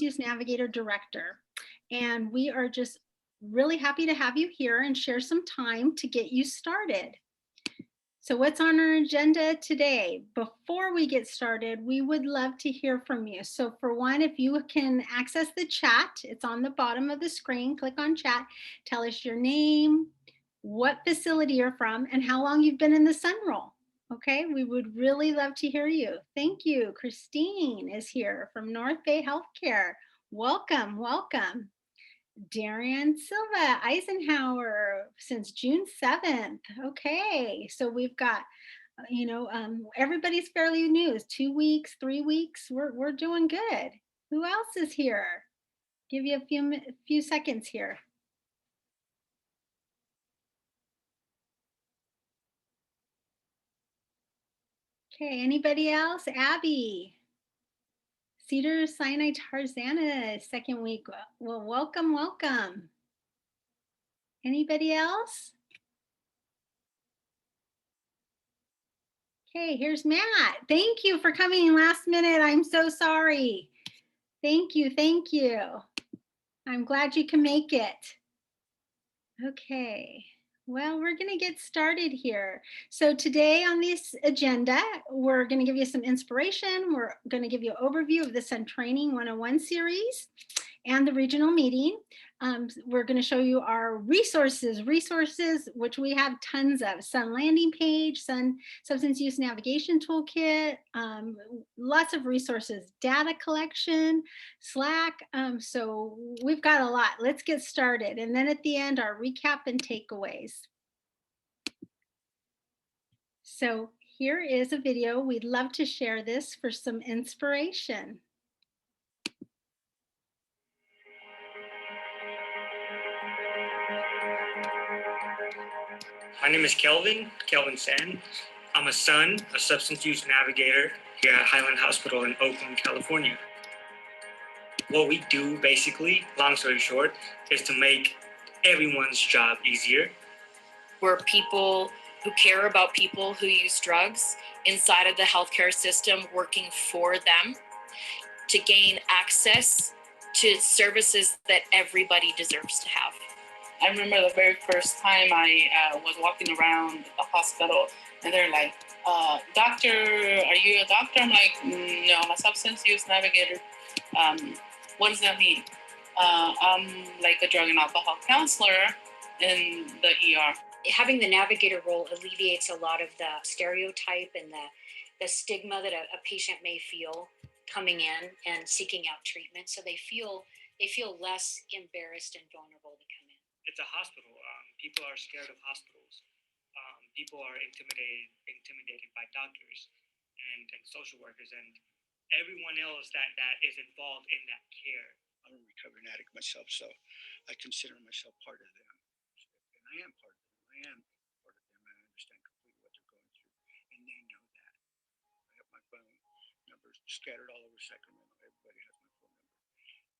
Use Navigator Director. And we are just really happy to have you here and share some time to get you started. So what's on our agenda today? Before we get started, we would love to hear from you. So for one, if you can access the chat, it's on the bottom of the screen, click on chat, tell us your name, what facility you're from, and how long you've been in the Sun Roll. Okay, we would really love to hear you. Thank you. Christine is here from North Bay Healthcare. Welcome, welcome. Darian Silva, Eisenhower, since June 7th. Okay, so we've got, everybody's fairly new. 2 weeks, 3 weeks, we're doing good. Who else is here? Give you a few seconds here. Okay, anybody else? Abby. Cedars-Sinai Tarzana, second week. Well, welcome, welcome. Anybody else? Okay, here's Matt. Thank you for coming last minute. I'm so sorry. Thank you, thank you. I'm glad you can make it. Okay, well, we're gonna get started here. So today on this agenda, we're gonna give you some inspiration. We're gonna give you an overview of the Sun Training 101 series and the regional meeting. We're going to show you our resources, which we have tons of. Sun landing page, Sun substance use navigation toolkit, lots of resources, data collection, Slack. So we've got a lot. Let's get started. And then at the end, our recap and takeaways. So here is a video. We'd love to share this for some inspiration. My name is Kelvin Sen. I'm a Sun, a substance use navigator here at Highland Hospital in Oakland, California. What we do basically, long story short, is to make everyone's job easier. We're people who care about people who use drugs inside of the healthcare system, working for them to gain access to services that everybody deserves to have. I remember the very first time I was walking around the hospital and they're like, doctor, are you a doctor? I'm like, no, I'm a substance use navigator. What does that mean? I'm like a drug and alcohol counselor in the ER. Having the navigator role alleviates a lot of the stereotype and the stigma that a patient may feel coming in and seeking out treatment. So they feel less embarrassed and vulnerable to come in. It's a hospital. People are scared of hospitals. People are intimidated by doctors and social workers and everyone else that is involved in that care. I'm a recovering addict myself, so I consider myself part of them. And I am part of them. I am part of them. I understand completely what they're going through, and they know that. I have my phone numbers scattered all over Sacramento. Everybody has my phone number.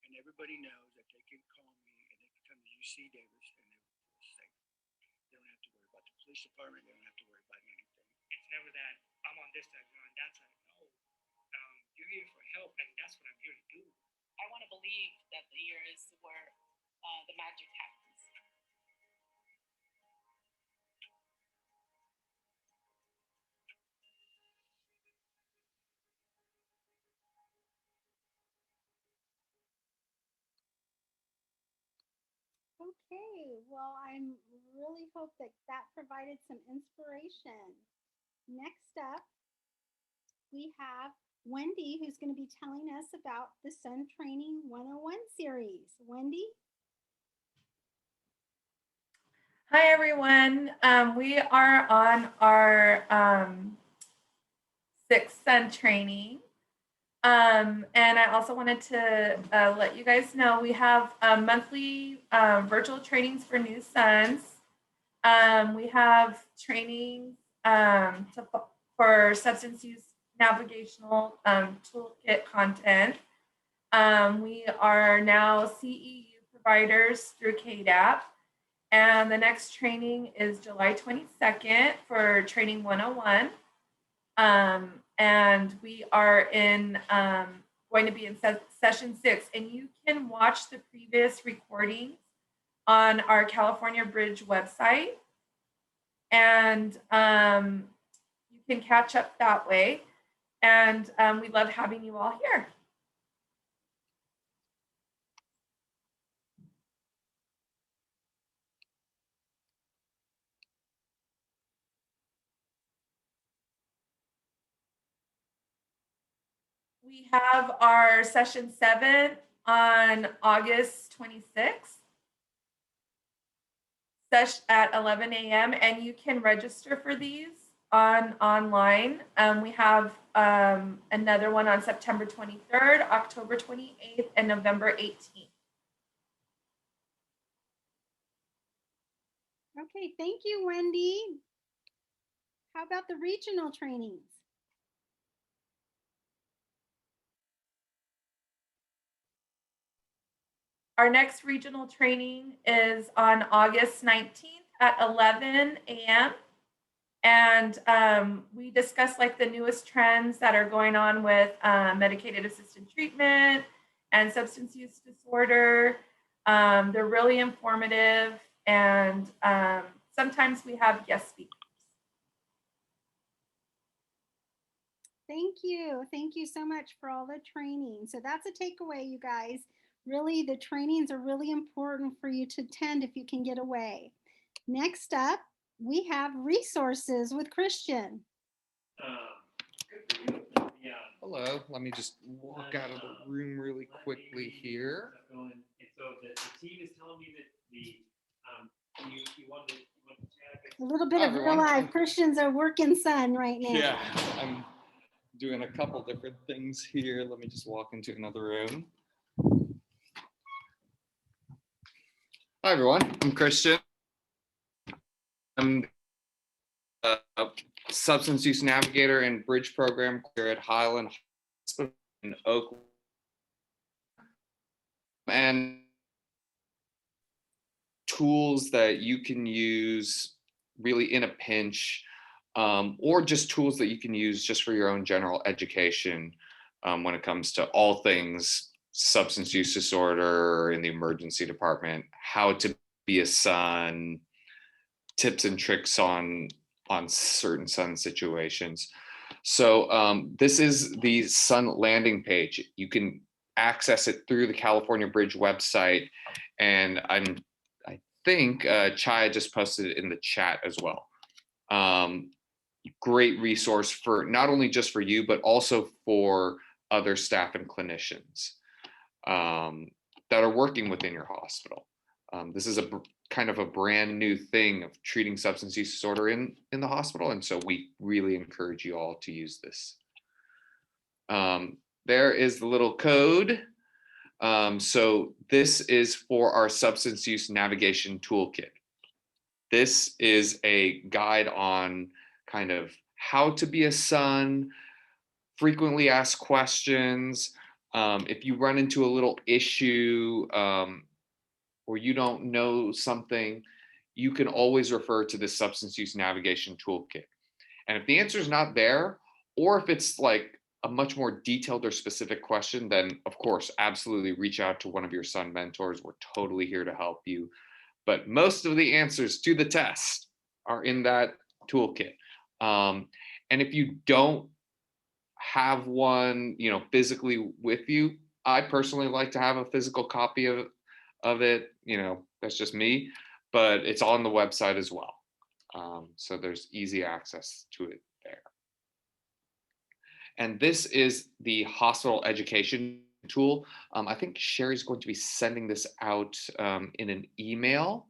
And everybody knows that they can call me and they can come to UC Davis and they will feel safe. They don't have to worry about the police department. They don't have to worry about anything. It's never that I'm on this side, you're on that side. No, you're here for help, and that's what I'm here to do. I want to believe that the year is where the magic happens. Okay, well, I really hope that provided some inspiration. Next up, we have Wendy, who's going to be telling us about the Sun Training 101 series. Wendy? Hi, everyone. We are on our sixth Sun Training. And I also wanted to let you guys know we have monthly virtual trainings for new Suns. We have trainings for substance use navigational toolkit content. We are now CEU providers through KDAP. And the next training is July 22nd for Training 101. And we are in going to be in session 6, and you can watch the previous recordings on our California Bridge website, and you can catch up that way. And we love having you all here. We have our session 7 on August 26th at 11 a.m. and you can register for these online. We have another one on September 23rd, October 28th, and November 18th. Okay, thank you, Wendy. How about the regional trainings? Our next regional training is on August 19th at 11 a.m. And we discuss like the newest trends that are going on with medicated assisted treatment and substance use disorder. They're really informative, and sometimes we have guest speakers. Thank you. Thank you so much for all the training. So that's a takeaway, you guys. Really, the trainings are really important for you to attend if you can get away. Next up, we have resources with Christian. Hello, let me just walk out of the room really quickly here. And so the team is telling me that you wanted to chat. A little bit of real life. Christian's a working son right now. Yeah, I'm doing a couple different things here. Let me just walk into another room. Hi everyone, I'm Christian. I'm a substance use navigator and bridge program here at Highland Hospital in Oakland. And tools that you can use really in a pinch, or just tools that you can use just for your own general education when it comes to all things substance use disorder in the emergency department, how to be a son, tips and tricks on certain sun situations. So this is the Sun landing page. You can access it through the California Bridge website, and I think Chaya just posted it in the chat as well. Great resource for not only just for you, but also for other staff and clinicians that are working within your hospital. This is a kind of a brand new thing of treating substance use disorder in the hospital. And so we really encourage you all to use this. There is the little code. So this is for our substance use navigation toolkit. This is a guide on kind of how to be a son, frequently asked questions. If you run into a little issue or you don't know something, you can always refer to the substance use navigation toolkit. And if the answer is not there, or if it's like a much more detailed or specific question, then of course, absolutely reach out to one of your son mentors. We're totally here to help you. But most of the answers to the test are in that toolkit. And if you don't have one, physically with you, I personally like to have a physical copy of it. That's just me, but it's on the website as well. So there's easy access to it there. And this is the hospital education tool. I think Sherry's going to be sending this out in an email.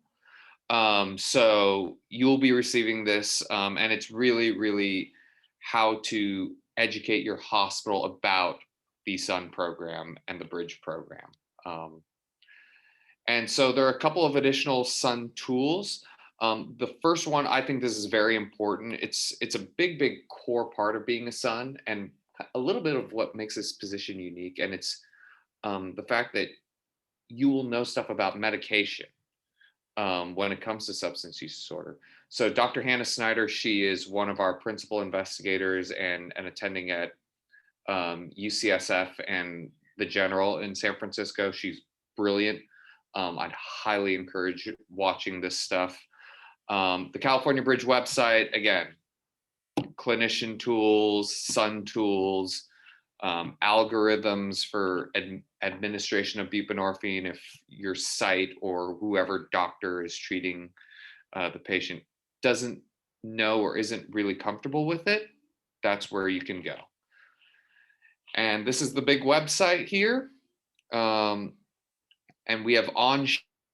So you'll be receiving this, and it's really, really how to educate your hospital about the SUN program and the Bridge program. And so there are a couple of additional SUN tools. The first one, I think this is very important. It's a big, big core part of being a SUN and a little bit of what makes this position unique. And it's the fact that you will know stuff about medication when it comes to substance use disorder. So Dr. Hannah Snyder, she is one of our principal investigators and attending at UCSF and the General in San Francisco. She's brilliant. I'd highly encourage watching this stuff. The California Bridge website, again, clinician tools, Sun tools, algorithms for administration of buprenorphine if your site or whoever doctor is treating the patient doesn't know or isn't really comfortable with it, that's where you can go. And this is the big website here. And we have On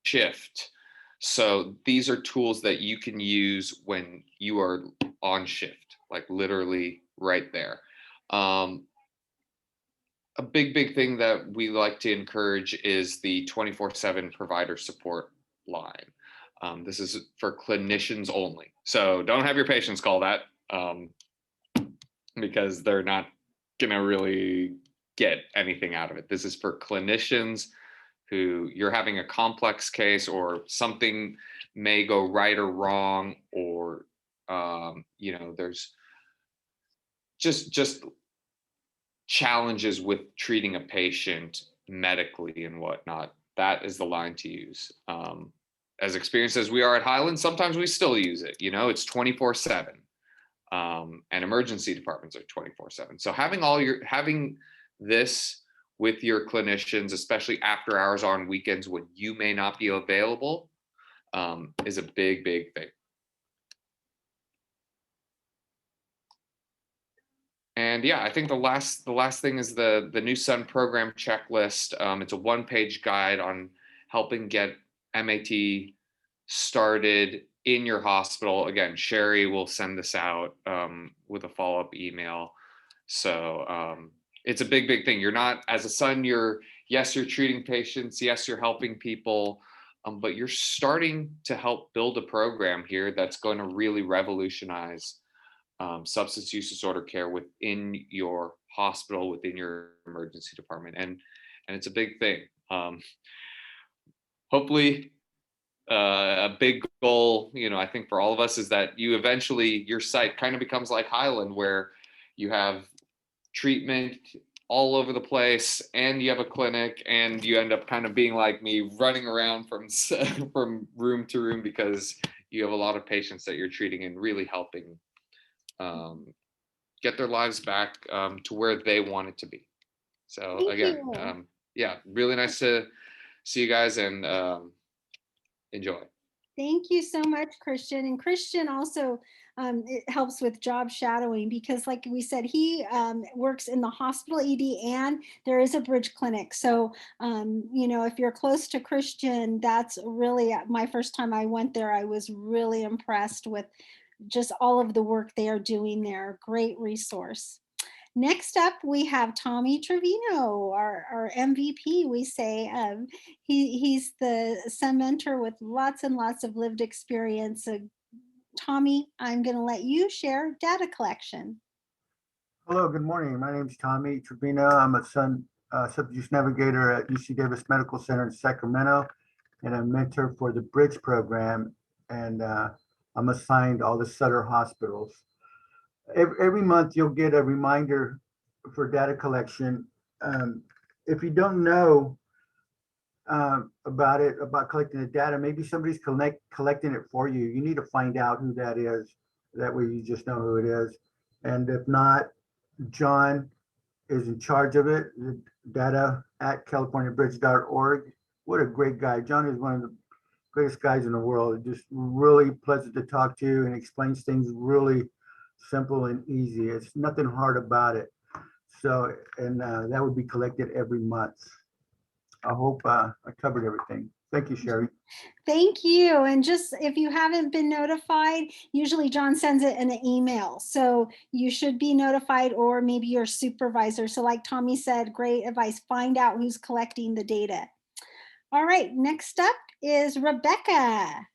Shift. So these are tools that you can use when you are on shift, like literally right there. A big thing that we like to encourage is the 24/7 provider support line. This is for clinicians only. So don't have your patients call that because they're not gonna really get anything out of it. This is for clinicians who you're having a complex case or something may go right or wrong, or there's just challenges with treating a patient medically and whatnot. That is the line to use. As experienced as we are at Highland, sometimes we still use it. It's 24/7, and emergency departments are 24/7. So having this with your clinicians, especially after hours on weekends when you may not be available, is a big thing. And yeah, I think the last thing is the New Sun program checklist. It's a one-page guide on helping get MAT started in your hospital. Again, Sherry will send this out with a follow-up email. So it's a big thing. You're not, as a Sun, you're treating patients, yes, you're helping people, but you're starting to help build a program here that's going to really revolutionize substance use disorder care within your hospital, within your emergency department, and it's a big thing. Hopefully, a big goal, I think for all of us is that your site kind of becomes like Highland, where you have treatment all over the place and you have a clinic, and you end up kind of being like me, running around from room to room because you have a lot of patients that you're treating and really helping get their lives back to where they want it to be. So Thank again, you. yeah, really nice to see you guys and enjoy. Thank you so much, Christian. And Christian also it helps with job shadowing because, like we said, he works in the hospital ED and there is a bridge clinic. So, if you're close to Christian, that's really my first time I went there. I was really impressed with just all of the work they are doing there. Great resource. Next up, we have Tommy Trevino, our MVP, we say. He's the Sun mentor with lots and lots of lived experience. Tommy, I'm going to let you share data collection. Hello, good morning. My name is Tommy Trevino. I'm a Sun substance use navigator at UC Davis Medical Center in Sacramento, and a mentor for the Bridge program. And I'm assigned all the Sutter hospitals. Every month you'll get a reminder for data collection. If you don't know about collecting the data, maybe somebody's collecting it for you. You need to find out who that is. That way you just know who it is. And if not, John is in charge of it, the data at californiabridge.org. What a great guy. John is one of the greatest guys in the world. Just really pleasant to talk to, and explains things really simple and easy. It's nothing hard about it. So, and that would be collected every month. I hope I covered everything. Thank you, Sherry. Thank you. And just if you haven't been notified, usually John sends it in an email. So you should be notified, or maybe your supervisor. So like Tommy said, great advice. Find out who's collecting the data. All right, next up is Rebecca.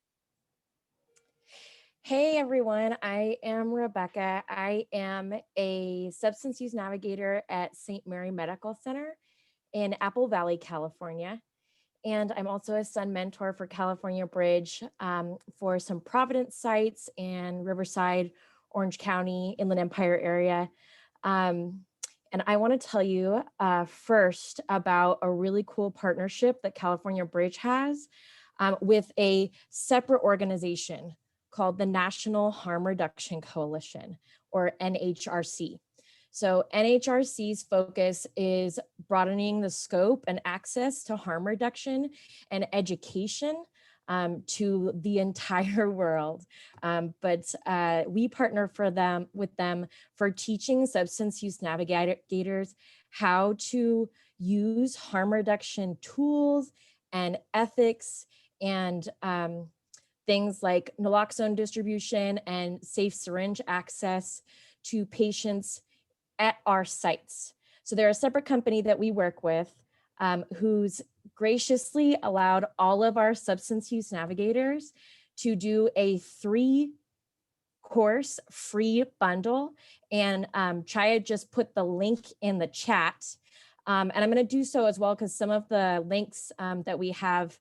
Hey everyone, I am Rebecca. I am a substance use navigator at St. Mary Medical Center in Apple Valley, California. And I'm also a Sun mentor for California Bridge for some Providence sites and Riverside, Orange County, Inland Empire area. And I want to tell you first about a really cool partnership that California Bridge has with a separate organization called the National Harm Reduction Coalition, or NHRC. So NHRC's focus is broadening the scope and access to harm reduction and education to the entire world. But we partner with them for teaching substance use navigators how to use harm reduction tools and ethics and things like naloxone distribution and safe syringe access to patients at our sites. So they're a separate company that we work with who's graciously allowed all of our substance use navigators to do a 3-course free bundle. And Chaya just put the link in the chat. And I'm going to do so as well because some of the links that we have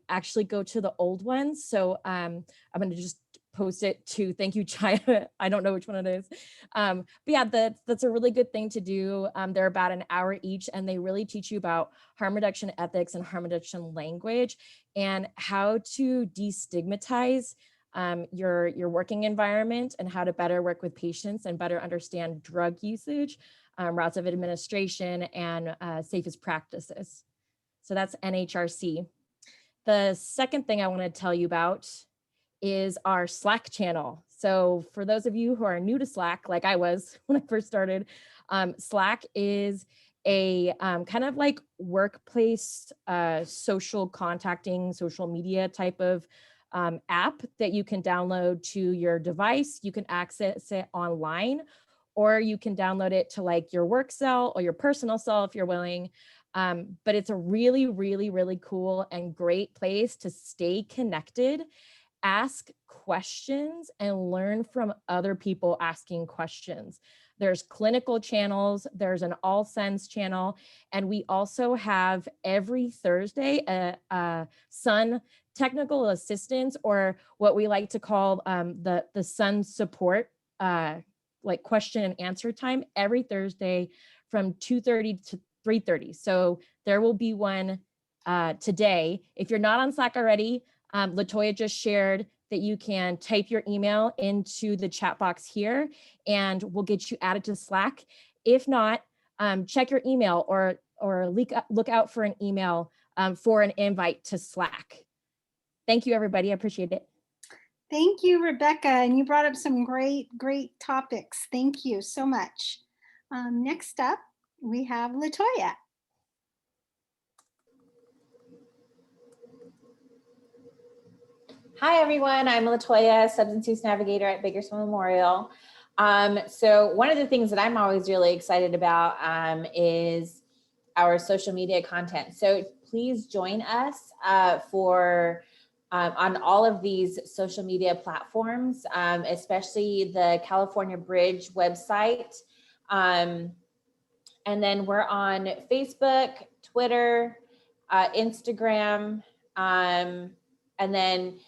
actually go to the old ones. So I'm going to just post it to, thank you, Chaya. I don't know which one it is. But yeah, that's a really good thing to do. They're about an hour each, and they really teach you about harm reduction ethics and harm reduction language and how to destigmatize your working environment and how to better work with patients and better understand drug usage, routes of administration, and safest practices. So that's NHRC. The second thing I want to tell you about is our Slack channel. So for those of you who are new to Slack, like I was when I first started, Slack is a kind of like workplace, social contacting, social media type of app that you can download to your device. You can access it online, or you can download it to like your work cell or your personal cell if you're willing. But it's a really, really, really cool and great place to stay connected, ask questions, and learn from other people asking questions. There's clinical channels, there's an All Sens channel, and we also have every Thursday a Sun technical assistance, or what we like to call the Sun support, like question and answer time every Thursday from 2:30 to 3:30. So there will be one today. If you're not on Slack already, Latoya just shared that you can type your email into the chat box here and we'll get you added to Slack. If not, check your email or look out for an email for an invite to Slack. Thank you, everybody. I appreciate it. Thank you, Rebecca. And you brought up some great topics. Thank you so much. Next up, we have Latoya. Hi, everyone. I'm Latoya, Substance Use Navigator at Bakersfield Memorial. So one of the things that I'm always really excited about is our social media content. So please join us on all of these social media platforms, especially the California Bridge website. And then we're on Facebook, Twitter, Instagram, and then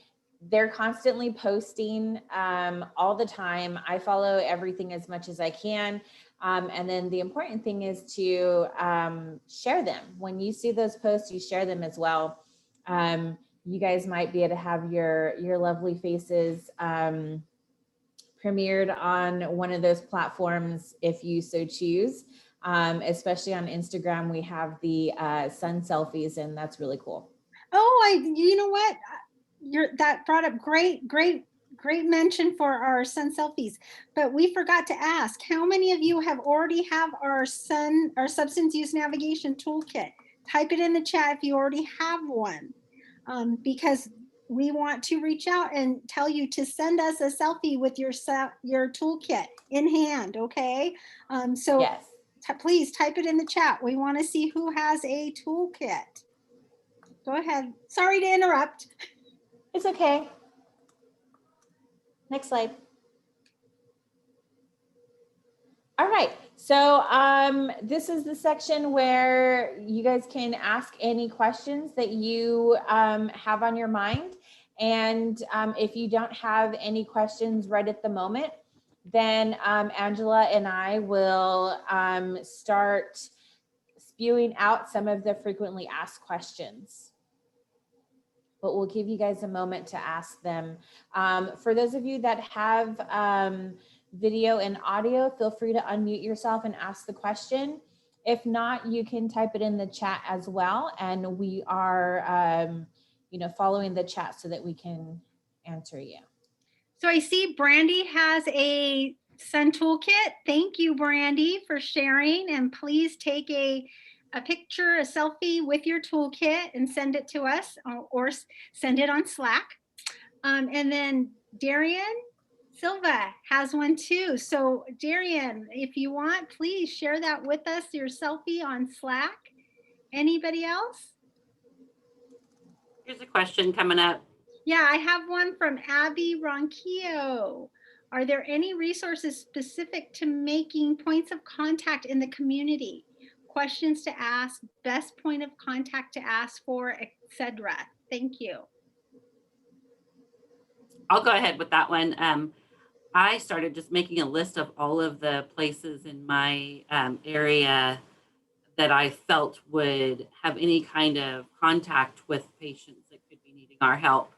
they're constantly posting all the time. I follow everything as much as I can. And then the important thing is to share them. When you see those posts, you share them as well. You guys might be able to have your lovely faces premiered on one of those platforms if you so choose. Especially on Instagram, we have the sun selfies, and that's really cool. Oh, you know what? That brought up great mention for our sun selfies, but we forgot to ask, how many of you have already have our substance use navigation toolkit? Type it in the chat if you already have one, because we want to reach out and tell you to send us a selfie with your toolkit in hand. Okay. So yes. Please type it in the chat. We want to see who has a toolkit. Go ahead. Sorry to interrupt. It's okay. Next slide. All right. So this is the section where you guys can ask any questions that you have on your mind. And if you don't have any questions right at the moment, then Angela and I will start spewing out some of the frequently asked questions. But we'll give you guys a moment to ask them. For those of you that have video and audio, feel free to unmute yourself and ask the question. If not, you can type it in the chat as well. And we are, following the chat so that we can answer you. So I see Brandy has a Sun Toolkit. Thank you, Brandy, for sharing. And please take a picture, a selfie with your toolkit and send it to us, or send it on Slack. And then Darian Silva has one too. So Darian, if you want, please share that with us, your selfie on Slack. Anybody else? Here's a question coming up. Yeah, I have one from Abby Ronquillo. Are there any resources specific to making points of contact in the community? Questions to ask, best point of contact to ask for, etc. Thank you. I'll go ahead with that one. I started just making a list of all of the places in my area that I felt would have any kind of contact with patients that could be needing our help.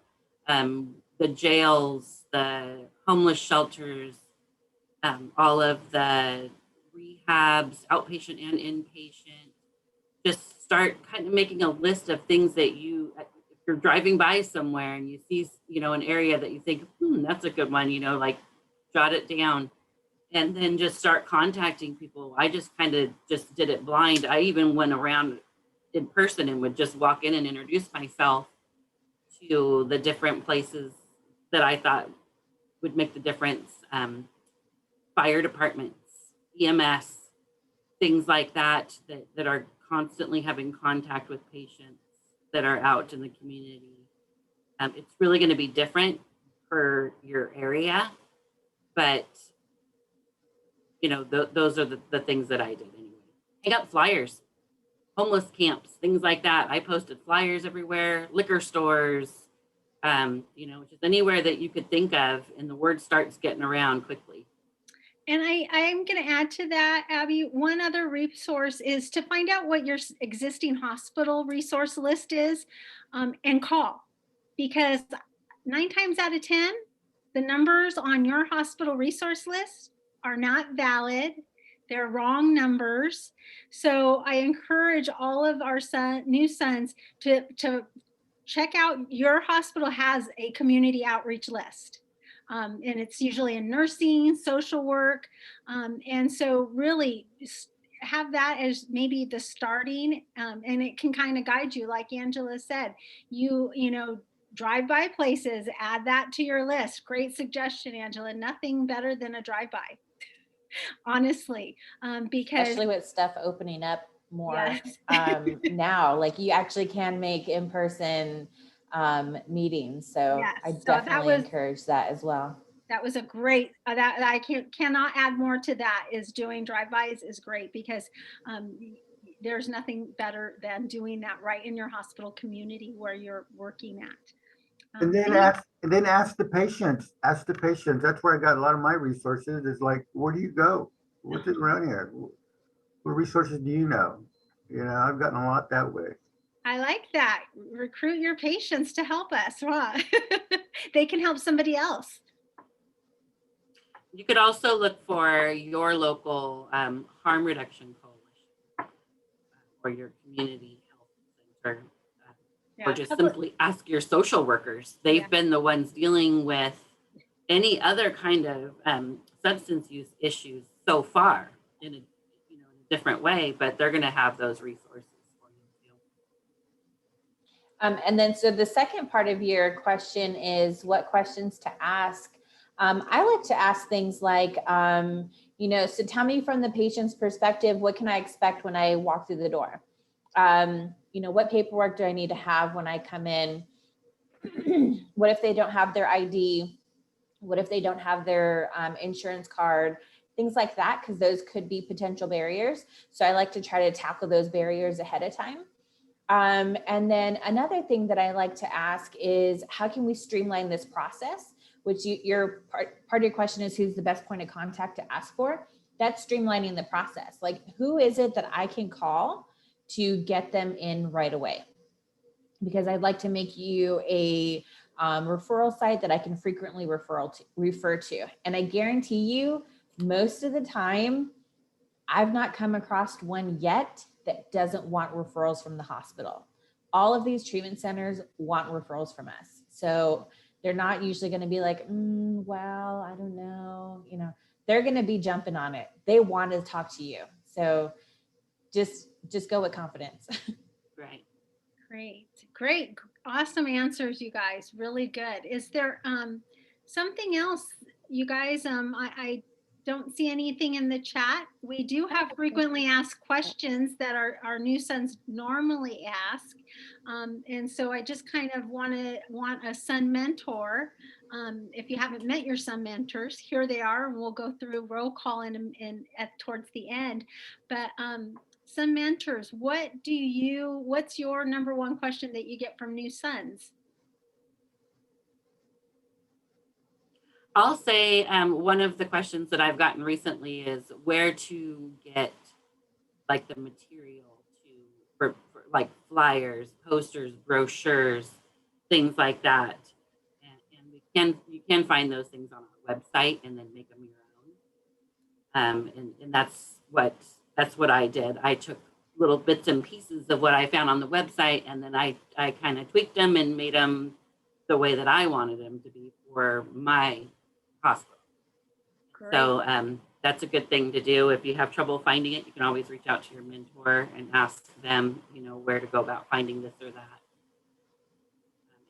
The jails, the homeless shelters, all of the rehabs, outpatient and inpatient. Just start kind of making a list of things that you, if you're driving by somewhere and you see, an area that you think, that's a good one, like jot it down. And then just start contacting people. I just kind of just did it blind. I even went around in person and would just walk in and introduce myself to the different places that I thought would make the difference. Fire departments, EMS, things like that are constantly having contact with patients that are out in the community. It's really going to be different for your area, but those are the things that I did anyway. I got flyers, homeless camps, things like that. I posted flyers everywhere, liquor stores, just anywhere that you could think of, and the word starts getting around quickly. And I'm going to add to that, Abby, one other resource is to find out what your existing hospital resource list is, and call, because 9 times out of 10, the numbers on your hospital resource list are not valid. They're wrong numbers. So I encourage all of our new sons to check out. Your hospital has a community outreach list. And it's usually in nursing, social work. And so really have that as maybe the starting, and it can kind of guide you. Like Angela said, you drive by places, add that to your list. Great suggestion, Angela. Nothing better than a drive-by, honestly, because especially with stuff opening up more. Yes. Now, like you actually can make in-person meetings. So yes. I definitely encourage that as well. That was a great, that I cannot add more to that. Is doing drive-bys is great, because there's nothing better than doing that right in your hospital community where you're working at. And then ask the patients. Ask the patients. That's where I got a lot of my resources. Is like, where do you go? What's it around here? What resources do you know? I've gotten a lot that way. I like that. Recruit your patients to help us. Wow. They can help somebody else. You could also look for your local harm reduction coalition or your community health center. Or just simply ask your social workers. They've been the ones dealing with any other kind of substance use issues so far in a different way, but they're going to have those resources for you too. And then, so the second part of your question is what questions to ask. I like to ask things like, so tell me from the patient's perspective, what can I expect when I walk through the door? What paperwork do I need to have when I come in? What if they don't have their ID? What if they don't have their insurance card? Things like that, because those could be potential barriers. So I like to try to tackle those barriers ahead of time. And then another thing that I like to ask is, how can we streamline this process which your part of your question is who's the best point of contact to ask for. That's streamlining the process. Like, who is it that I can call to get them in right away? Because I'd like to make you a referral site that I can frequently refer to. And I guarantee you, most of the time, I've not come across one yet that doesn't want referrals from the hospital. All of these treatment centers want referrals from us. So they're not usually going to be like, well, I don't know, they're going to be jumping on it. They want to talk to you. So just go with confidence. Right. Great. Awesome answers, you guys. Really good. Is there something else, you guys? I don't see anything in the chat. We do have frequently asked questions that our new sons normally ask. And so I just kind of want a son mentor. If you haven't met your son mentors, here they are, and we'll go through roll call towards the end. But son mentors, what's your number one question that you get from new sons? I'll say one of the questions that I've gotten recently is where to get like the material for like flyers, posters, brochures, things like that. And you can find those things on our website and then make them your own. And that's what I did. I took little bits and pieces of what I found on the website, and then I kind of tweaked them and made them the way that I wanted them to be for my hospital. Great. So that's a good thing to do. If you have trouble finding it, you can always reach out to your mentor and ask them, where to go about finding this or that.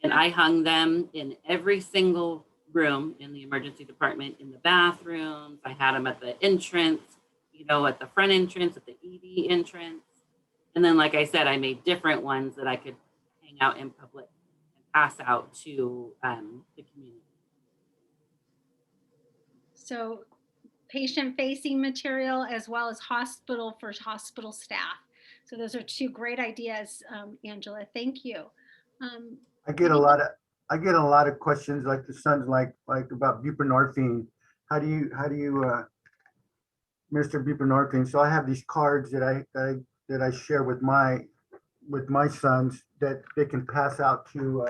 And I hung them in every single room in the emergency department, in the bathrooms. I had them at the entrance, at the front entrance, at the ED entrance. And then, like I said, I made different ones that I could hang out in public and pass out to the community. So patient-facing material as well as hospital staff. So those are two great ideas, Angela. Thank you. I get a lot of questions like the sons like about buprenorphine. How do you administer buprenorphine? So I have these cards that I share with my sons that they can pass out to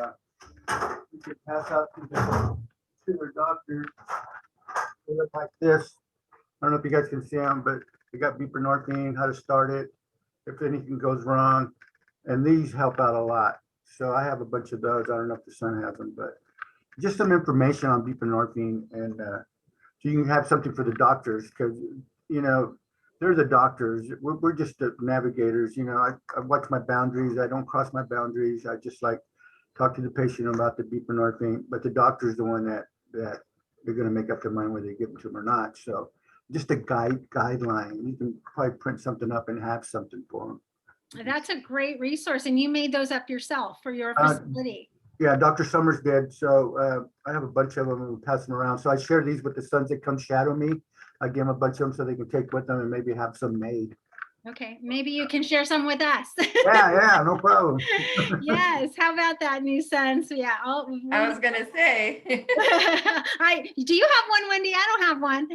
their doctors. They look like this. I don't know if you guys can see them, but they got buprenorphine, how to start it, if anything goes wrong, and these help out a lot. So I have a bunch of those. I don't know if the son has them, but just some information on buprenorphine, and so you can have something for the doctors, because they're the doctors. We're just the navigators. I watch my boundaries. I don't cross my boundaries. I just talk to the patient about the buprenorphine, but the doctor's the one that they're going to make up their mind whether they give them to them or not. So just a guideline. You can probably print something up and have something for them. That's a great resource. And you made those up yourself for your facility. Yeah, Dr. Summers did. So I have a bunch of them and we pass them around. So I share these with the sons that come shadow me. I give them a bunch of them so they can take with them and maybe have some made. Okay, maybe you can share some with us. Yeah, no problem. Yes, how about that, new sons? Yeah. I was gonna say. Do you have one, Wendy? I don't have one.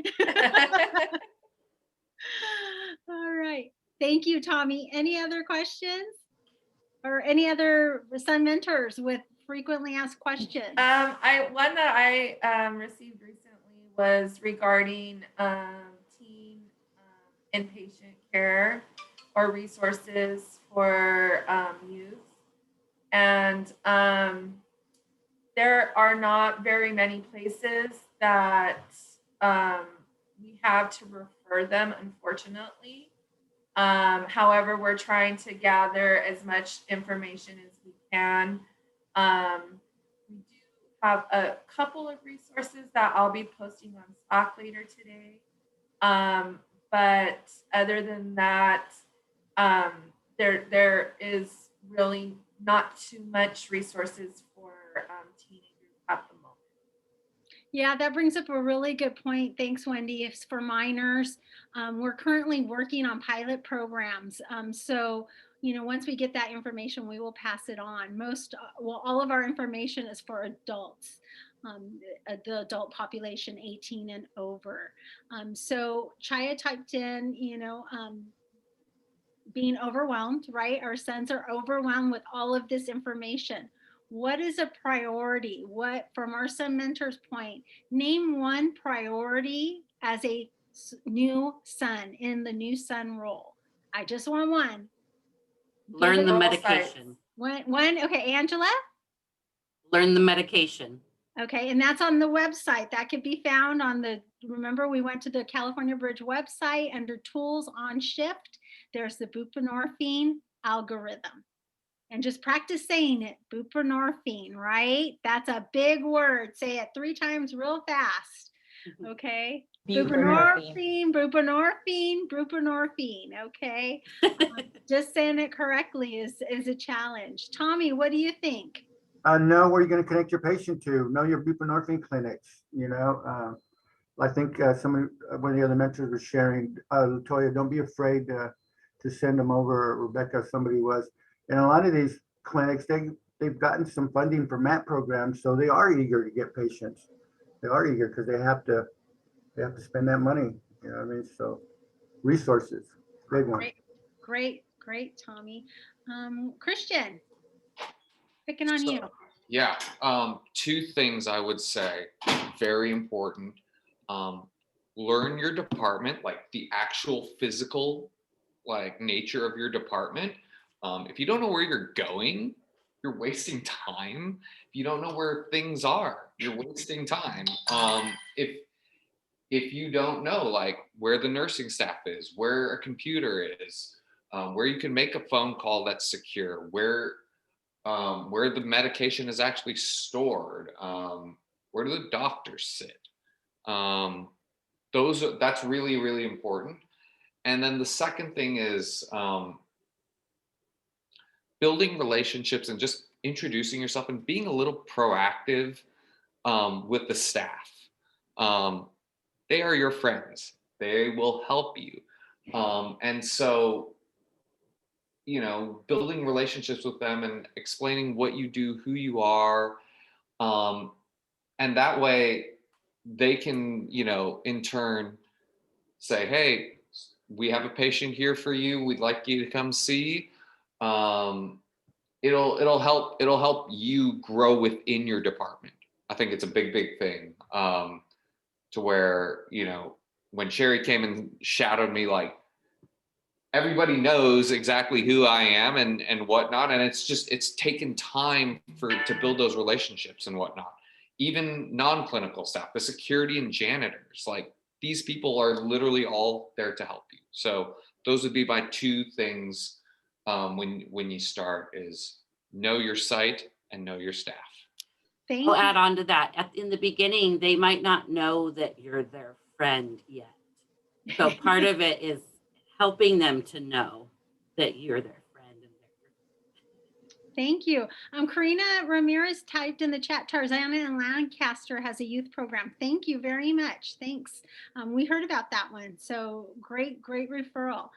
All right. Thank you, Tommy. Any other questions? Or any other son mentors with frequently asked questions? One that I received recently was regarding teen inpatient care or resources for youth. And there are not very many places that we have to refer them, unfortunately. However, we're trying to gather as much information as we can. We do have a couple of resources that I'll be posting on Slack later today. But other than that, there is really not too much resources for teenagers at the moment. Yeah, that brings up a really good point. Thanks, Wendy. It's for minors. We're currently working on pilot programs. So, once we get that information, we will pass it on. All of our information is for adults. the adult population 18 and over. So Chaya typed in, being overwhelmed, right? Our sons are overwhelmed with all of this information. What is a priority? What, from our son mentor's point, name one priority as a new son in the new son role. I just want one. Learn the Oral medication. One. Okay, Angela. Learn the medication. Okay, and that's on the website. That could be found on remember we went to the California Bridge website under tools on shift. There's the buprenorphine algorithm. And just practice saying it, buprenorphine, right? That's a big word. Say it 3 times real fast, okay? Buprenorphine, okay? Just saying it correctly is a challenge. Tommy, what do you think? Know where you're going to connect your patient to. Know your buprenorphine clinics. I think one of the other mentors was sharing. Latoya, don't be afraid to send them over. Rebecca, somebody was. And a lot of these clinics, they've gotten some funding for MAP programs, so they are eager to get patients. They are eager because they have to spend that money. You know what I mean? So resources, big one. Great, Tommy. Christian. Picking on you. Yeah, 2 things I would say, very important. Learn your department, like the actual physical, like nature of your department. If you don't know where you're going, you're wasting time. If you don't know where things are, you're wasting time. If you don't know like where the nursing staff is, where a computer is, where you can make a phone call that's secure, where the medication is actually stored, where do the doctors sit? That's really, really important. And then the second thing is building relationships and just introducing yourself and being a little proactive with the staff. They are your friends. They will help you. And so, building relationships with them and explaining what you do, who you are. And that way they can, in turn say, hey, we have a patient here for you. We'd like you to come see. It'll help you grow within your department. I think it's a big thing. To where, when Sherry came and shadowed me, like everybody knows exactly who I am and whatnot. And it's taken time to build those relationships and whatnot. Even non-clinical staff, the security and janitors, like these people are literally all there to help you. So those would be my 2 things when you start is know your site and know your staff. I'll add on to that. In the beginning, they might not know that you're their friend yet. So part of it is helping them to know that you're their friend. Thank you. Karina Ramirez typed in the chat, Tarzana and Lancaster has a youth program. Thank you very much. Thanks. We heard about that one. So great referral.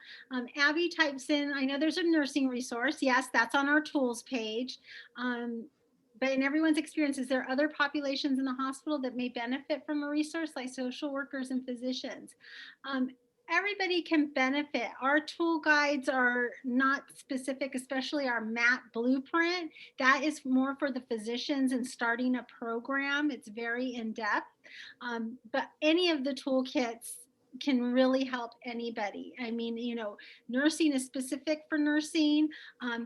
Abby types in, I know there's a nursing resource. Yes, that's on our tools page. But in everyone's experience, is there other populations in the hospital that may benefit from a resource like social workers and physicians? Everybody can benefit. Our tool guides are not specific, especially our MAP blueprint. That is more for the physicians and starting a program. It's very in-depth. But any of the toolkits can really help anybody. I mean, nursing is specific for nursing,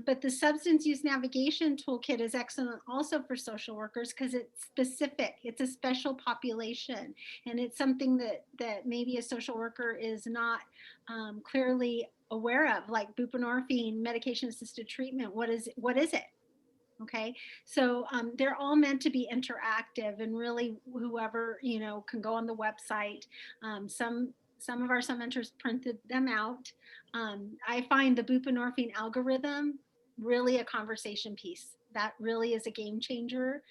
but the substance use navigation toolkit is excellent also for social workers because it's specific. It's a special population, and it's something that maybe a social worker is not clearly aware of, like buprenorphine, medication-assisted treatment. What is it? Okay, so they're all meant to be interactive, and really whoever can go on the website. Some of our Sun mentors printed them out. I find the buprenorphine algorithm really a conversation piece. That really is a game changer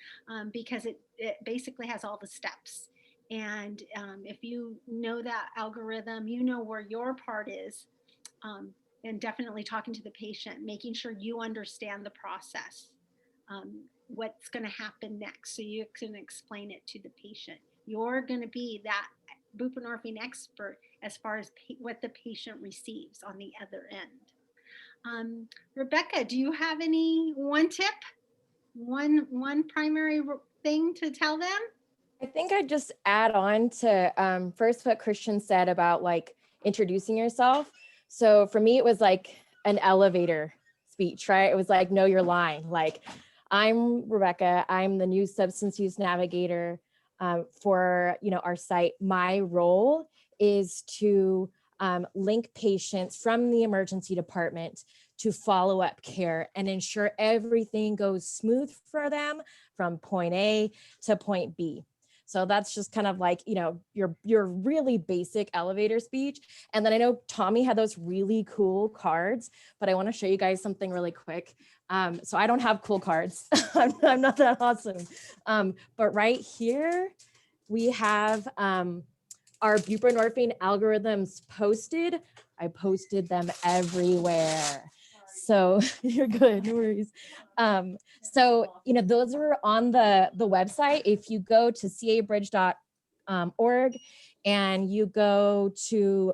because it basically has all the steps. And if you know that algorithm, you know where your part is, and definitely talking to the patient, making sure you understand the process. what's going to happen next, so you can explain it to the patient. You're going to be that buprenorphine expert as far as what the patient receives on the other end. Rebecca, do you have one tip, one primary thing to tell them? I think I'd just add on to first what Christian said about like introducing yourself. So for me, it was like an elevator speech, right? It was like, know your line. Like, I'm Rebecca. I'm the new substance use navigator for our site. My role is to link patients from the emergency department to follow-up care and ensure everything goes smooth for them from point A to point B. So that's just kind of like, your really basic elevator speech. And then I know Tommy had those really cool cards, but I want to show you guys something really quick. So I don't have cool cards. I'm not that awesome. But right here, we have our buprenorphine algorithms posted. I posted them everywhere. So you're good, no worries. So, those are on the website. If you go to cabridge.org and you go to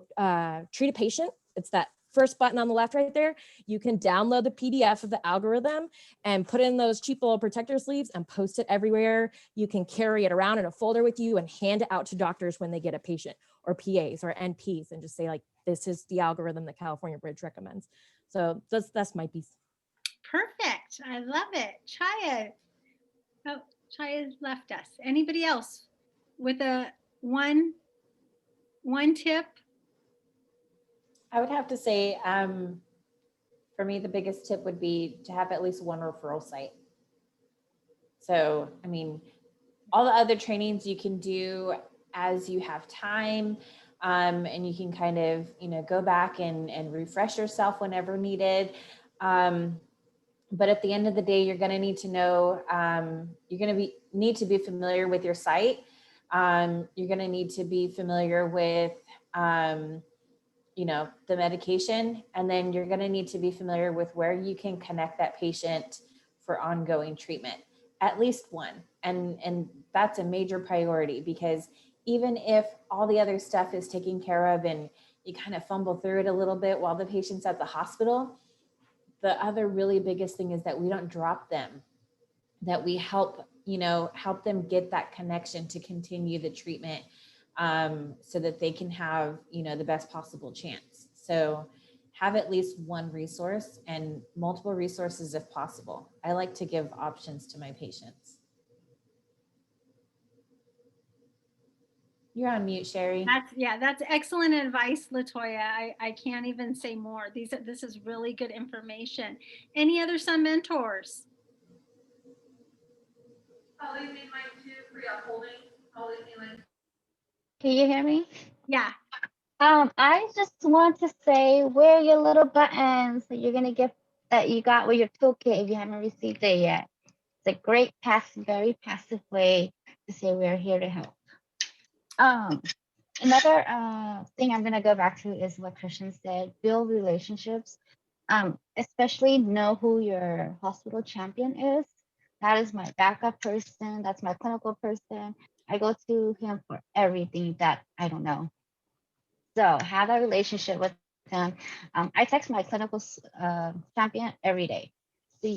treat a patient, it's that first button on the left right there. You can download the PDF of the algorithm and put in those cheap little protector sleeves and post it everywhere. You can carry it around in a folder with you and hand it out to doctors when they get a patient, or PAs or NPs, and just say like, this is the algorithm that California Bridge recommends. So that's my piece. Perfect. I love it. Chaya. Oh, Chaya left us. Anybody else with a one tip? I would have to say, for me, the biggest tip would be to have at least one referral site. So, I mean, all the other trainings you can do as you have time, and you can kind of, go back and refresh yourself whenever needed. But at the end of the day, you're going to need to know, you're going to need to be familiar with your site. You're going to need to be familiar with, the medication, and then you're going to need to be familiar with where you can connect that patient for ongoing treatment, at least one. And that's a major priority, because even if all the other stuff is taken care of and you kind of fumble through it a little bit while the patient's at the hospital, the other really biggest thing is that we don't drop them, that we help them get that connection to continue the treatment, so that they can have, the best possible chance. So have at least one resource and multiple resources if possible. I like to give options to my patients. You're on mute, Sherry. That's excellent advice, Latoya. I can't even say more. This is really good information. Any other Sun mentors? Holly made mine too, free up holding. Holly, can you hear me? Yeah. I just want to say, wear your little buttons that you're gonna get, that you got with your toolkit if you haven't received it yet. It's a great very passive way to say we're here to help. Another thing I'm gonna go back to is what Christian said: build relationships. Especially know who your hospital champion is. That is my backup person. That's my clinical person. I go to him for everything that I don't know. So have that relationship with them. I text my clinical champion every day. So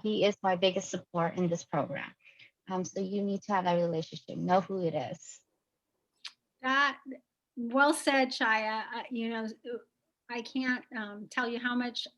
he is my biggest support in this program. So you need to have that relationship. Know who it is. That well said, Chaya. I can't tell you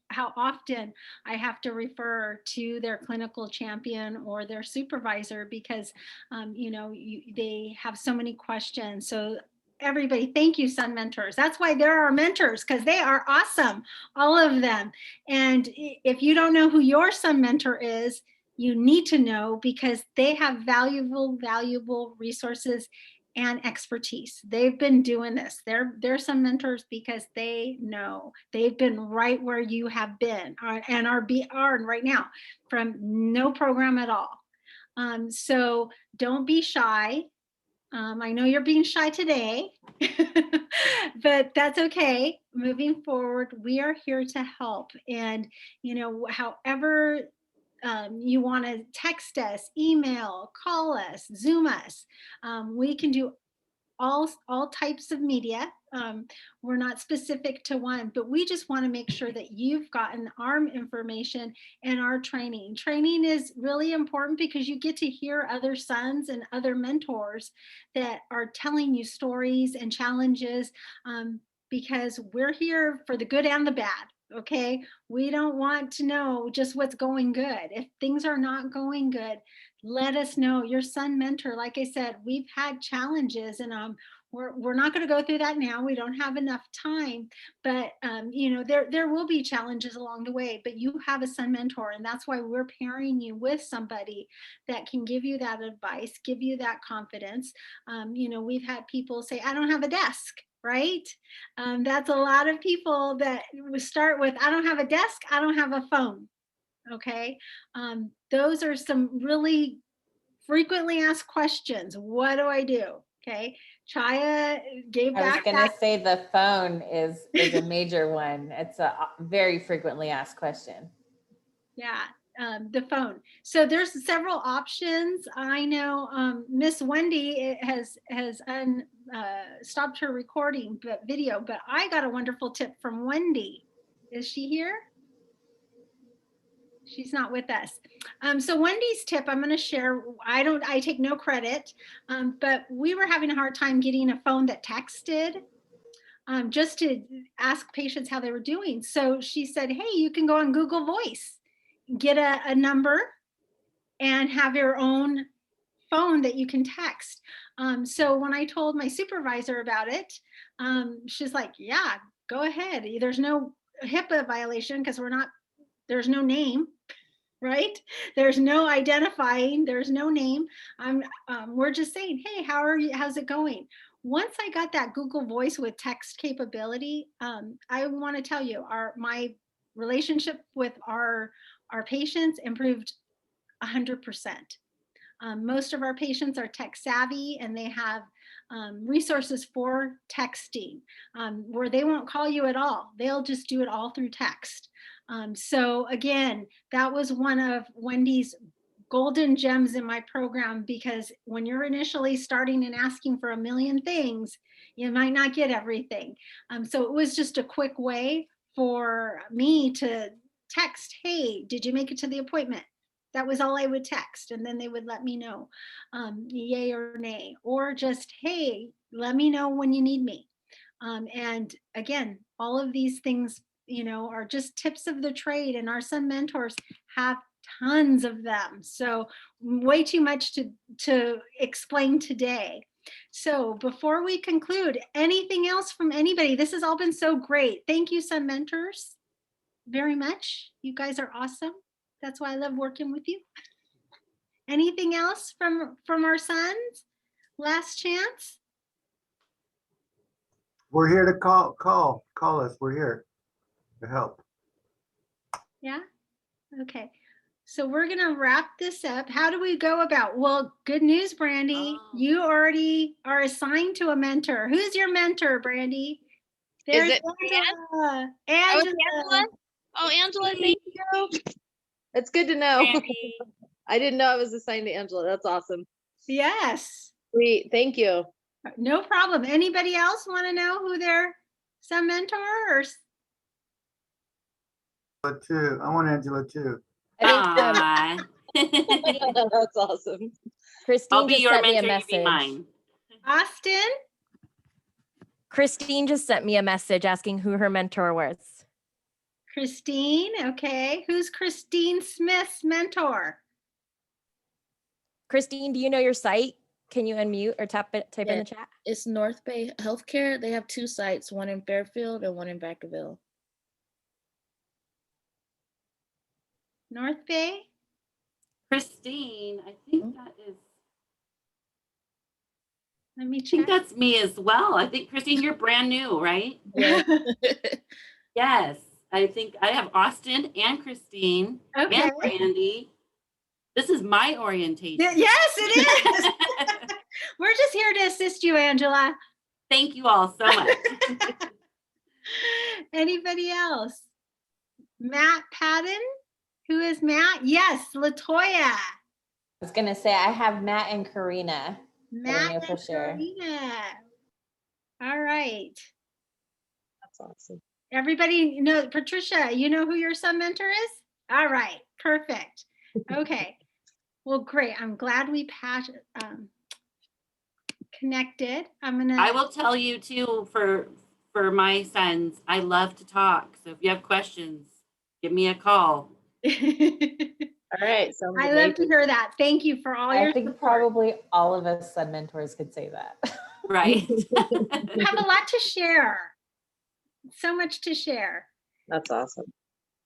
how often I have to refer to their clinical champion or their supervisor, because they have so many questions. So everybody, thank you, Sun Mentors. That's why they're our mentors, because they are awesome, all of them. And if you don't know who your Sun Mentor is, you need to know, because they have valuable resources and expertise. They've been doing this. They're Sun Mentors because they know. They've been right where you have been and are right now, from no program at all. So don't be shy. I know you're being shy today, but that's okay. Moving forward, we are here to help. And, however you want to text us, email, call us, Zoom us. We can do all types of media. We're not specific to one, but we just want to make sure that you've gotten our information and our training. Training is really important because you get to hear other sons and other mentors that are telling you stories and challenges, because we're here for the good and the bad. Okay, we don't want to know just what's going good. If things are not going good, let us know. Your son mentor, like I said, we've had challenges, and we're not going to go through that now. We don't have enough time, but you know, there will be challenges along the way, but you have a son mentor, and that's why we're pairing you with somebody that can give you that advice, give you that confidence. You know, we've had people say, I don't have a desk, right? That's a lot of people that we start with, I don't have a desk, I don't have a phone. Okay, those are some really frequently asked questions. What do I do? Okay, Chaya gave I was back gonna that. say the phone is a major one. It's a very frequently asked question. Yeah, the phone. So there's several options. I know Miss Wendy has stopped her recording video, but I got a wonderful tip from Wendy. Is she here? She's not with us. So Wendy's tip I'm going to share. I take no credit, but we were having a hard time getting a phone that texted, just to ask patients how they were doing. So she said, hey, you can go on Google Voice, get a number, and have your own phone that you can text. So when I told my supervisor about it, she's like, yeah, go ahead. There's no HIPAA violation because there's no name, right? There's no identifying, there's no name. We're just saying, hey, how's it going? Once I got that Google Voice with text capability, I want to tell you, my relationship with our patients improved 100%. Most of our patients are tech savvy, and they have resources for texting, where they won't call you at all. They'll just do it all through text. So again, that was one of Wendy's golden gems in my program, because when you're initially starting and asking for a million things, you might not get everything. So it was just a quick way for me to text, hey, did you make it to the appointment? That was all I would text, and then they would let me know, yay or nay, or just, hey, let me know when you need me. And again, all of these things, you know, are just tips of the trade, and our son mentors have tons of them. So way too much to explain today. So before we conclude, anything else from anybody? This has all been so great. Thank you, son mentors, very much. You guys are awesome. That's why I love working with you. Anything else from our sons? Last chance. We're here to call us. We're here to help. Yeah. Okay. So we're going to wrap this up. How do we go about? Well, good news, Brandy. You already are assigned to a mentor. Who's your mentor, Brandy? There's Is it Angela. Angela? Oh, Angela, thank you. It's good to know. I didn't know I was assigned to Angela. That's awesome. Yes. Sweet. Thank you. No problem. Anybody else want to know who their son mentor or? Too. I want Angela too. I think That's awesome. Christine I'll be just your sent me a mentor, you be message. mine. Austin? Christine just sent me a message asking who her mentor was. Christine, okay. Who's Christine Smith's mentor? Christine, do you know your site? Can you unmute or type in the chat? It's North Bay Healthcare. They have 2 sites, one in Fairfield and one in Vacaville. North Bay? Christine, I think that is. Let me I check. think that's me as well. I think, Christine, you're brand new, right? Yeah. Yes. I think I have Austin and Christine Okay. and Brandy. This is my orientation. Yes, it is. We're just here to assist you, Angela. Thank you all so much. Anybody else? Matt Patton? Who is Matt? Yes, Latoya. I was gonna say I have Matt and Karina. But I know Matt for and sure. Karina. All right. That's awesome. Everybody know, Patricia, you know who your sub mentor is? All right, perfect. Okay. Well, great. I'm glad we connected. I will tell you too, for my sons, I love to talk. So if you have questions, give me a call. All right. Sounds I love to hear that. Thank you for all your I think support. probably all of us sub mentors could say that. Right. You have a lot to share. So much to share. That's awesome.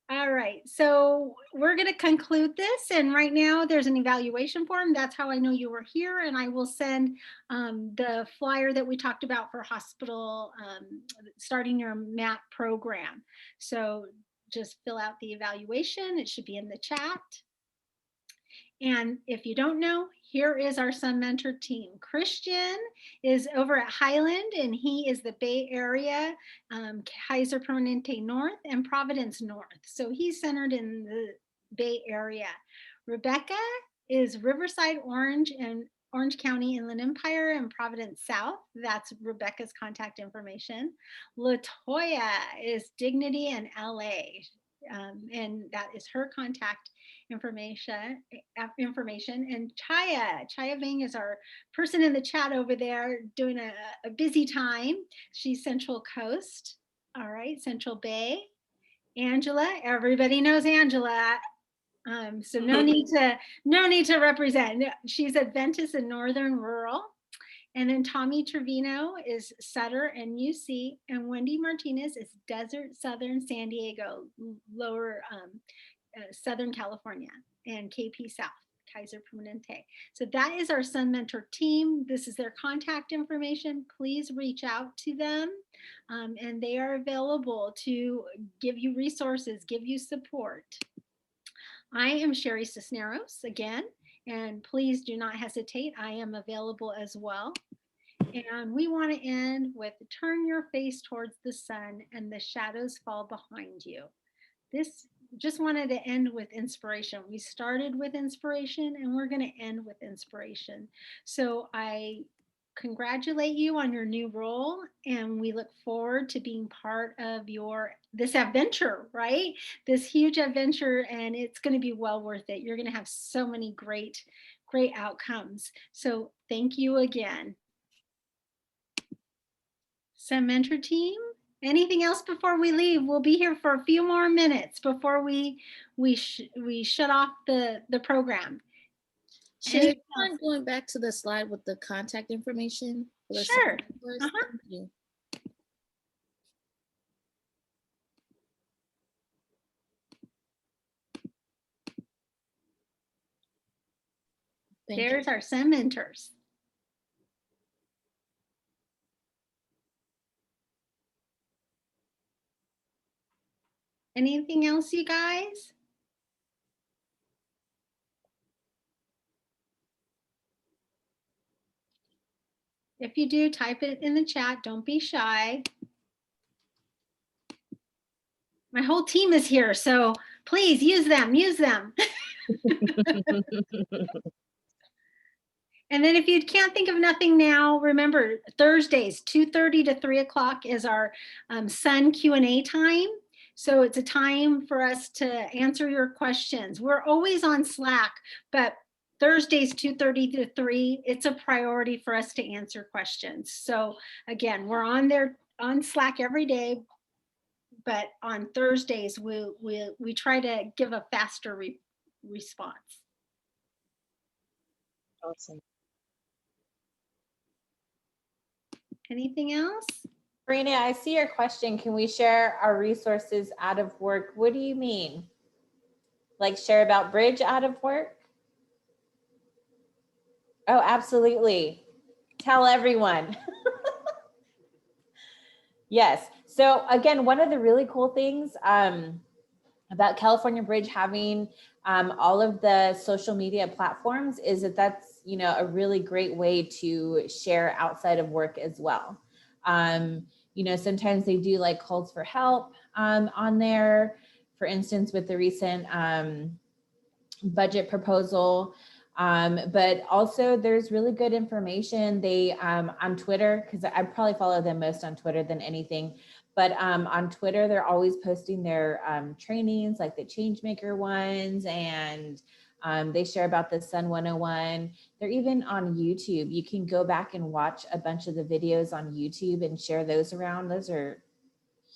All right, so we're going to conclude this, and right now there's an evaluation form. That's how I know you were here, and I will send the flyer that we talked about for hospital starting your MAT program. So just fill out the evaluation. It should be in the chat. And if you don't know, here is our Sun Mentor team. Christian is over at Highland, and he is the Bay Area, Kaiser Permanente North and Providence North. So he's centered in the Bay Area. Rebecca is Riverside, Orange, and Orange County, Inland Empire, and Providence South. That's Rebecca's contact information. Latoya is Dignity in LA. And that is her contact information. And Chaya Vang is our person in the chat over there doing a busy time. She's Central Coast. All right, Central Bay. Angela, everybody knows Angela. So no need to represent. She's Adventist in Northern Rural. And then Tommy Trevino is Sutter and UC, and Wendy Martinez is Desert Southern San Diego, lower Southern California, and KP South, Kaiser Permanente. So that is our Sun Mentor team. This is their contact information. Please reach out to them, and they are available to give you resources, give you support. I am Sherry Cisneros again, and please do not hesitate. I am available as well. And we want to end with turn your face towards the sun and the shadows fall behind you. This just wanted to end with inspiration. We started with inspiration and we're going to end with inspiration. So I congratulate you on your new role, and we look forward to being part of this adventure, right? This huge adventure, and it's going to be well worth it. You're going to have so many great outcomes. So thank you again. Sun Mentor team, anything else before we leave? We'll be here for a few more minutes before we shut off the program. Sherry, do you mind going back to the slide with the contact information? Sure. Thank you. There's our Sun Mentors. Anything else, you guys? If you do, type it in the chat. Don't be shy. My whole team is here, so please use them, use them. And then if you can't think of nothing now, remember Thursdays, 2:30 to 3 o'clock is our Sun Q&A time. So it's a time for us to answer your questions. We're always on Slack, but Thursdays, 2:30 to 3, it's a priority for us to answer questions. So again, we're on there on Slack every day, but on Thursdays, we try to give a faster response. Awesome. Anything else? Karina, I see your question. Can we share our resources out of work? What do you mean? Like share about Bridge out of work? Oh, absolutely. Tell everyone. Yes. So again, one of the really cool things about California Bridge having all of the social media platforms is that that's, you know, a really great way to share outside of work as well. You know, sometimes they do like calls for help on there for instance, with the recent budget proposal. But also there's really good information. They on Twitter, because I probably follow them most on Twitter than anything. But on Twitter, they're always posting their trainings, like the Changemaker ones, and they share about the Sun 101. They're even on YouTube. You can go back and watch a bunch of the videos on YouTube and share those around. Those are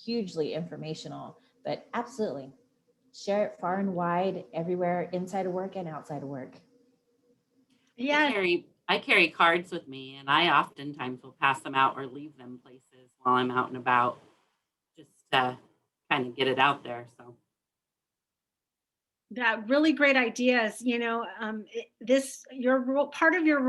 hugely informational, but absolutely share it far and wide, everywhere, inside of work and outside of work. Yeah. I carry cards with me, and I oftentimes will pass them out or leave them places while I'm out and about, just to kind of get it out there. So that really great ideas. You know, your role, part of your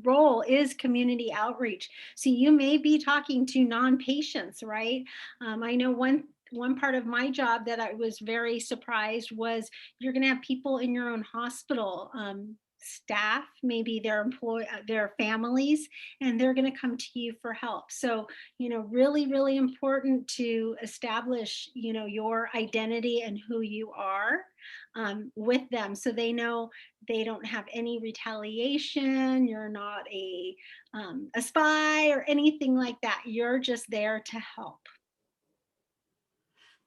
role is community outreach. So you may be talking to non-patients, right? I know one part of my job that I was very surprised was you're going to have people in your own hospital, staff, maybe their families, and they're going to come to you for help. So, you know, really, really important to establish, you know, your identity and who you are with them, so they know they don't have any retaliation. You're not a spy or anything like that. You're just there to help.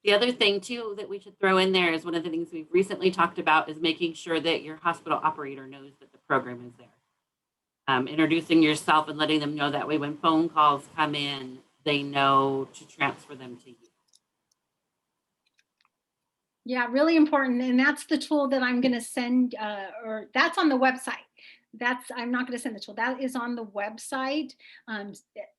the other thing too that we should throw in there is one of the things we've recently talked about is making sure that your hospital operator knows that the program is there. Introducing yourself and letting them know that way when phone calls come in, they know to transfer them to you. Yeah, really important. And that's the tool that I'm going to send, or that's on the website. I'm not going to send the tool. That is on the website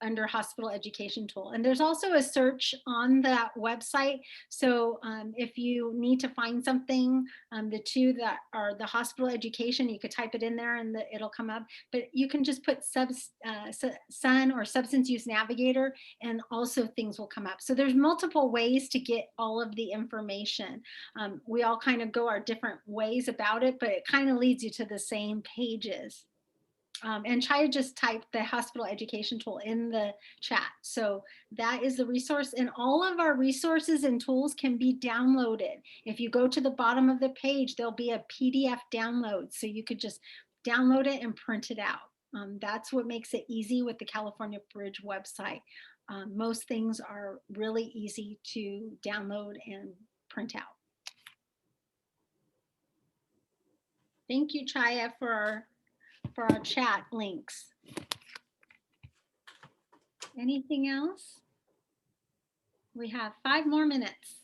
under hospital education tool. And there's also a search on that website. So if you need to find something, the two that are the hospital education, you could type it in there and it'll come up. But you can just put SUN or Substance Use Navigator, and also things will come up. So there's multiple ways to get all of the information. We all kind of go our different ways about it, but it kind of leads you to the same pages. And Chaya just typed the hospital education tool in the chat. So that is the resource, and all of our resources and tools can be downloaded. If you go to the bottom of the page, there'll be a PDF download. So you could just download it and print it out. That's what makes it easy with the California Bridge website. Most things are really easy to download and print out. Thank you, Chaya, for our chat links. Anything else? We have 5 more minutes.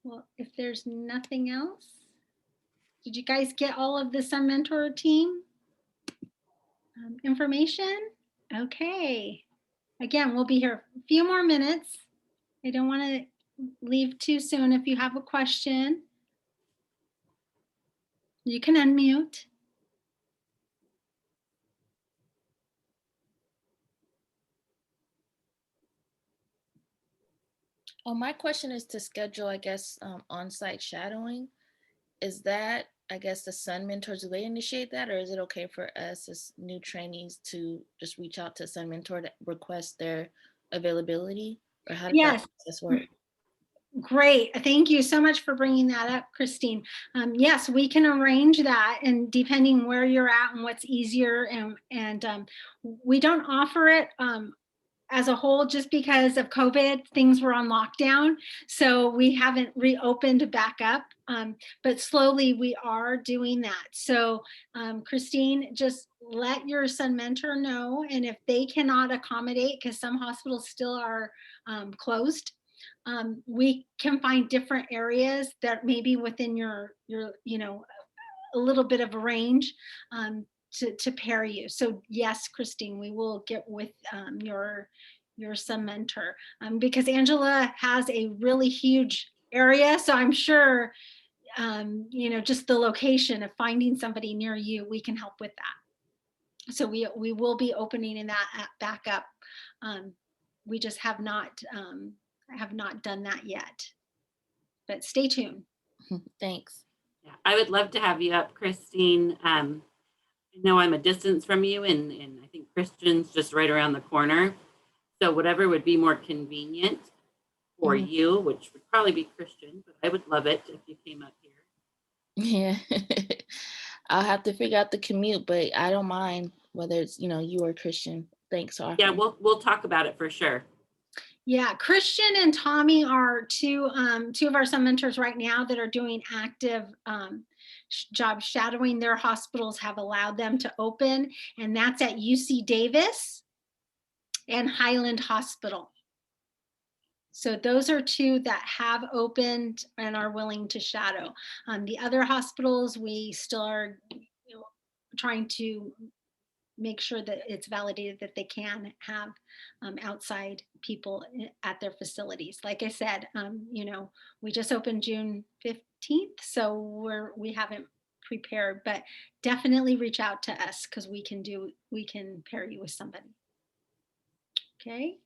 Well, if there's nothing else, did you guys get all of the Sun Mentor team information? Okay. Again, we'll be here a few more minutes. I don't want to leave too soon. If you have a question, you can unmute. Oh, my question is to schedule, I guess, on-site shadowing. Is that, I guess, the Sun Mentors, do they initiate that, or is it okay for us as new trainees to just reach out to Sun Mentor to request their availability? Or how does that process work? Great. Thank you so much for bringing that up, Christine. Yes, we can arrange that, and depending where you're at and what's easier, and we don't offer it as a whole just because of COVID. Things were on lockdown, so we haven't reopened back up, but slowly we are doing that. So Christine, just let your Sun Mentor know, and if they cannot accommodate, because some hospitals still are closed, we can find different areas that maybe within your you know, a little bit of a range to pair you. So yes, Christine, we will get with your Sun Mentor because Angela has a really huge area. So I'm sure, you know, just the location of finding somebody near you, we can help with that. So we will be opening that back up. We just have not done that yet, but stay tuned. Thanks. Yeah, I would love to have you up, Christine. I know I'm a distance from you, and I think Christian's just right around the corner. So whatever would be more convenient for Mhm. you, which would probably be Christian, but I would love it if you came up here. Yeah. I'll have to figure out the commute, but I don't mind whether it's, you or Christian. Thanks, for Yeah, offering. we'll talk about it for sure. Yeah, Christian and Tommy are two of our Sun mentors right now that are doing active job shadowing. Their hospitals have allowed them to open, and that's at UC Davis and Highland Hospital. So those are two that have opened and are willing to shadow. The other hospitals, we still are trying to make sure that it's validated that they can have outside people at their facilities. Like I said, we just opened June 15th, so we haven't prepared, but definitely reach out to us because we can pair you with somebody. Okay.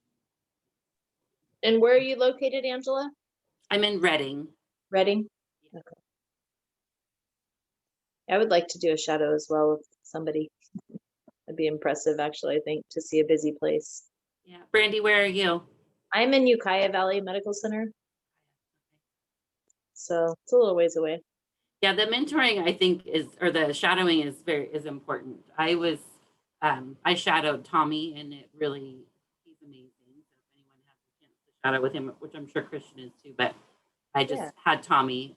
And where are you located, Angela? I'm in Reading. Reading? Okay. I would like to do a shadow as well with somebody. That'd be impressive, actually, I think, to see a busy place. Yeah. Brandy, where are you? I'm in Ukiah Valley Medical Center. So it's a little ways away. Yeah, the mentoring I think or the shadowing is important. I shadowed Tommy, and he's amazing. So if anyone has a chance to shadow with him, which I'm sure Christian is too, but I just had Tommy,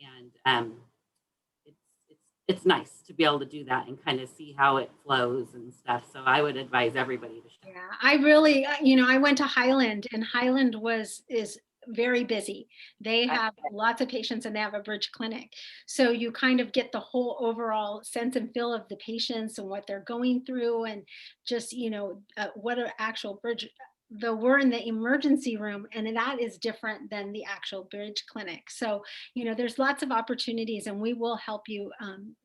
and it's nice to be able to do that and kind of see how it flows and stuff. So I would advise everybody to shadow. Yeah, I really, I went to Highland, and Highland is very busy. They have lots of patients, and they have a bridge clinic. So you kind of get the whole overall sense and feel of the patients and what they're going through, and just, what an actual bridge, though we're in the emergency room, and that is different than the actual bridge clinic. So, there's lots of opportunities, and we will help you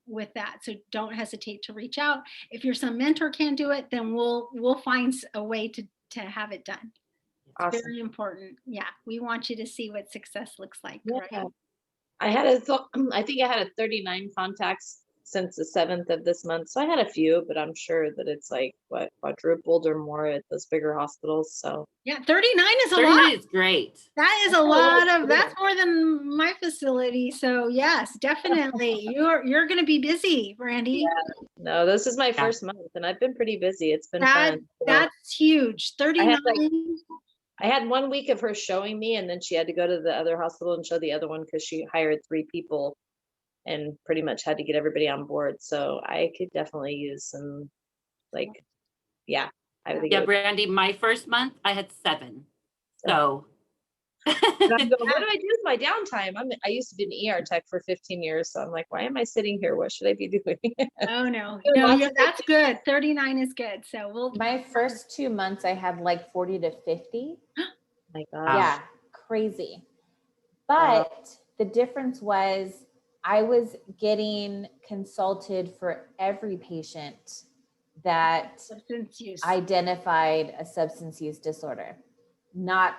with that. So don't hesitate to reach out. If your Sun mentor can't do it, then we'll find a way to have it done. It's Awesome. very important. Yeah, we want you to see what success looks like. Yeah. Right? I think I had 39 contacts since the 7th of this month. So I had a few, but I'm sure that it's like quadrupled or more at those bigger hospitals. So yeah, 39 is a 39 lot. is great. That is a lot that's more than my facility. So yes, definitely. You're going to be busy, Brandy. Yeah. No, this is my first month, and I've been pretty busy. It's been fun. So that's huge. 39. I had 1 week of her showing me, and then she had to go to the other hospital and show the other one because she hired 3 people and pretty much had to get everybody on board. So I could definitely use some, Yeah, Brandy, my first month I had 7. So what do I do with my downtime? I used to be an ER tech for 15 years. So I'm like, why am I sitting here? What should I be doing? Oh, no, that's good. 39 is good. So my first 2 months, I had like 40 to 50. My God. Yeah, crazy. But the difference was I was getting consulted for every patient that identified a substance use disorder, not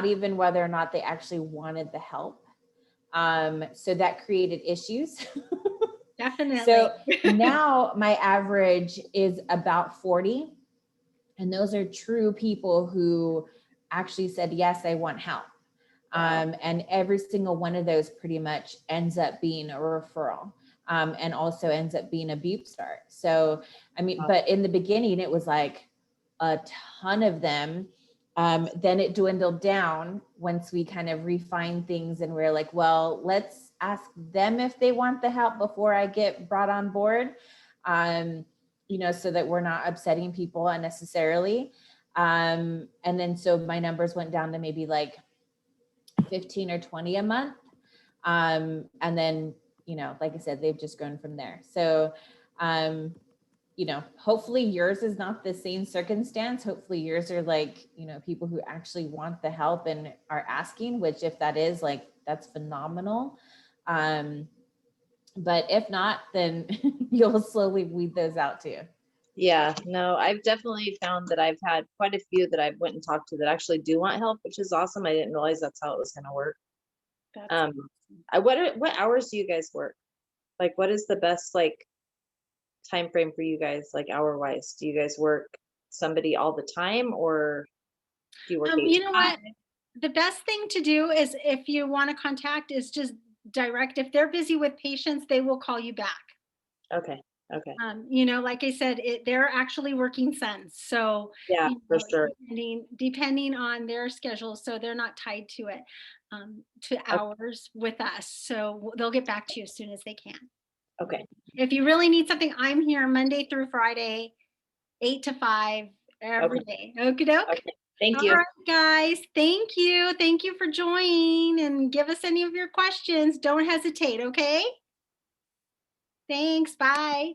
even whether or not they actually wanted the help. So that created issues. Definitely. So now my average is about 40. And those are true people who actually said, yes, I want help. And every single one of those pretty much ends up being a referral, and also ends up being a BUP start. So, but in the beginning, it was like a ton of them. Then it dwindled down once we kind of refined things, and we're like, well, let's ask them if they want the help before I get brought on board, so that we're not upsetting people unnecessarily. And then so my numbers went down to maybe like 15 or 20 a month. And then, like I said, they've just grown from there. So, hopefully yours is not the same circumstance. Hopefully yours are like, people who actually want the help and are asking, which if that is like, that's phenomenal. But if not, then you'll slowly weed those out too. Yeah, no, I've definitely found that I've had quite a few that I've went and talked to that actually do want help, which is awesome. I didn't realize that's how it was going to work. That's What hours do you guys work? Like, what is the best like time frame for you guys, like hour wise? Do you guys work somebody all the time, or do you work 8 you to know 5? what? The best thing to do is if you want to contact is just direct. If they're busy with patients, they will call you back. Okay. Okay. You know, like I said, they're actually working sons. So Yeah, you for know, sure. depending on their schedule. So they're not tied to it, to hours with us. So they'll get back to you as soon as they can. Okay. If you really need something, I'm here Monday through Friday, 8 to 5 every day. Okie doke. Okay. Thank All you. right, guys. Thank you. Thank you for joining, and give us any of your questions. Don't hesitate. Okay. Thanks. Bye.